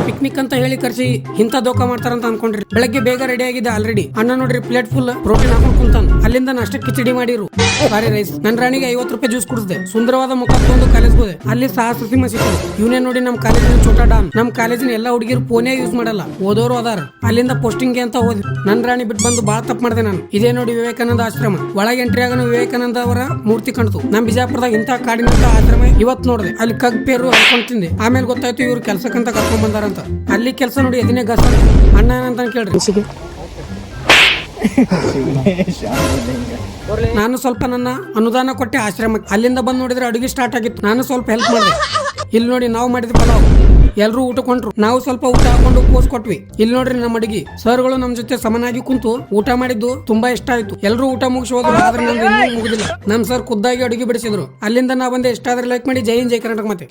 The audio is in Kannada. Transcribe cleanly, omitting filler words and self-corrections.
ಪಿಕ್ನಿಕ್ ಅಂತ ಹೇಳಿ ಕರ್ಸಿ ಇಂತ ದೋಖ ಮಾಡ್ತಾರಂತ ಅನ್ಕೊಂಡ್ರಿ. ಬೆಳಗ್ಗೆ ಬೇಗ ರೆಡಿ ಆಗಿದೆ ಆಲ್ರೆಡಿ. ಅಣ್ಣ ನೋಡ್ರಿ ಪ್ಲೇಟ್ ಫುಲ್ ಪ್ರೋಟೀನ್ ಹಾಕೊಂಡ್ ಕುಂತಾನ. ಅಲ್ಲಿಂದ ನಾಷ್ಟಕ್ಕೆ ಕಿಚಡಿ ಮಾಡಿರು, ಸಾರಿ ರೈಸ್. ನನ್ ರಾಣಿಗೆ 50 ರೂಪಾಯಿ ಜ್ಯೂಸ್ ಕುಡಿಸಿದೆ. ಸುಂದರವಾದ ಮುಖ ತಗೊಂಡು ಕಾಲೇಜ್ ಹೋದೆ. ಅಲ್ಲಿ ಸಹಸ್ರತಿ ಸಿಕ್ಕಿದೆ. ಇವನೇ ನೋಡಿ ನಮ್ ಕಾಲೇಜಿನ ಚೋಟಾ ಡಾನ್. ನಮ್ ಕಾಲೇಜಿನ ಎಲ್ಲಾ ಹುಡುಗಿರು ಫೋನೇ ಯೂಸ್ ಮಾಡಲ್ಲ, ಓದೋರು ಅದಾರ. ಅಲ್ಲಿಂದ ಪೋಸ್ಟಿಂಗ್ ಅಂತ ಹೋದೆ. ನನ್ ರಾಣಿ ಬಿಟ್ಟು ಬಂದು ಬಾಳ ತಪ್ಪು ಮಾಡಿದೆ ನಾನು. ಇದೇ ನೋಡಿ ವಿವೇಕಾನಂದ ಆಶ್ರಮ. ಒಳಗೆ ಎಂಟ್ರಿ ಆಗನ ವಿವೇಕಾನಂದ ಅವರ ಮೂರ್ತಿ ಕಾಣ್ತು. ನಮ್ ಬಿಜಾಪುರದಾಗ ಇಂತ ಕಾಡಿನಂತ ಆಶ್ರಮ ಇವತ್ ನೋಡಿದೆ. ಅಲ್ಲಿ ಕಗ್ ಪೇರು ಅನ್ಕೊಂಡ್ ತಿಂದೆ. ಆಮೇಲೆ ಗೊತ್ತಾಯ್ತು ಇವ್ರು ಕೆಲ್ಸಕ್ಕಂತ ಕರ್ಕೊಂಡ್ ಬಂದಾರಂತ. ಅಲ್ಲಿ ಕೆಲಸ ನೋಡಿ ಎದಿನೇ ಗಸ. ಅಣ್ಣ ಏನಂತ ಕೇಳ್ರಿ. ನಾನು ಸ್ವಲ್ಪ ನನ್ನ ಅನುದಾನ ಕೊಟ್ಟೆ ಆಶ್ರಮಕ್ಕೆ. ಅಲ್ಲಿಂದ ಬಂದ್ ನೋಡಿದ್ರೆ ಅಡುಗೆ ಸ್ಟಾರ್ಟ್ ಆಗಿತ್ತು. ನಾನು ಸ್ವಲ್ಪ ಹೆಲ್ಪ್ ಮಾಡಿದೆ. ಇಲ್ಲಿ ನೋಡಿ ನಾವು ಮಾಡಿದ ಪಲಾವ್. ಎಲ್ರು ಊಟ ಕೊಂಡ್ರು. ನಾವು ಸ್ವಲ್ಪ ಊಟ ಹಾಕೊಂಡು ಪೋಸ್ ಕೊಟ್ವಿ. ಇಲ್ಲಿ ನೋಡ್ರಿ ನಮ್ಮ ಅಡಿಗೆ ಸರ್ಗಳು ನಮ್ ಜೊತೆ ಸಮನಾಗಿ ಕುಂತು ಊಟ ಮಾಡಿದ್ದು ತುಂಬಾ ಇಷ್ಟ ಆಯ್ತು. ಎಲ್ರು ಊಟ ಮುಗಿಸಿ ಹೋದ್ರು. ಆದ್ರೆ ನಮ್ದು ಇನ್ನೂ ಮುಗುದಿಲ್ಲ. ನಮ್ ಸರ್ ಖುದ್ದಾಗಿ ಅಡುಗೆ ಬಿಡಿಸಿದ್ರು. ಅಲ್ಲಿಂದ ನಾ ಬಂದೆ. ಇಷ್ಟ ಆದ್ರೆ ಲೈಕ್ ಮಾಡಿ. ಜೈ ಹಿಂದ್, ಜೈ ಕರ್ನಾಟಕ. ಮತ್ತೆ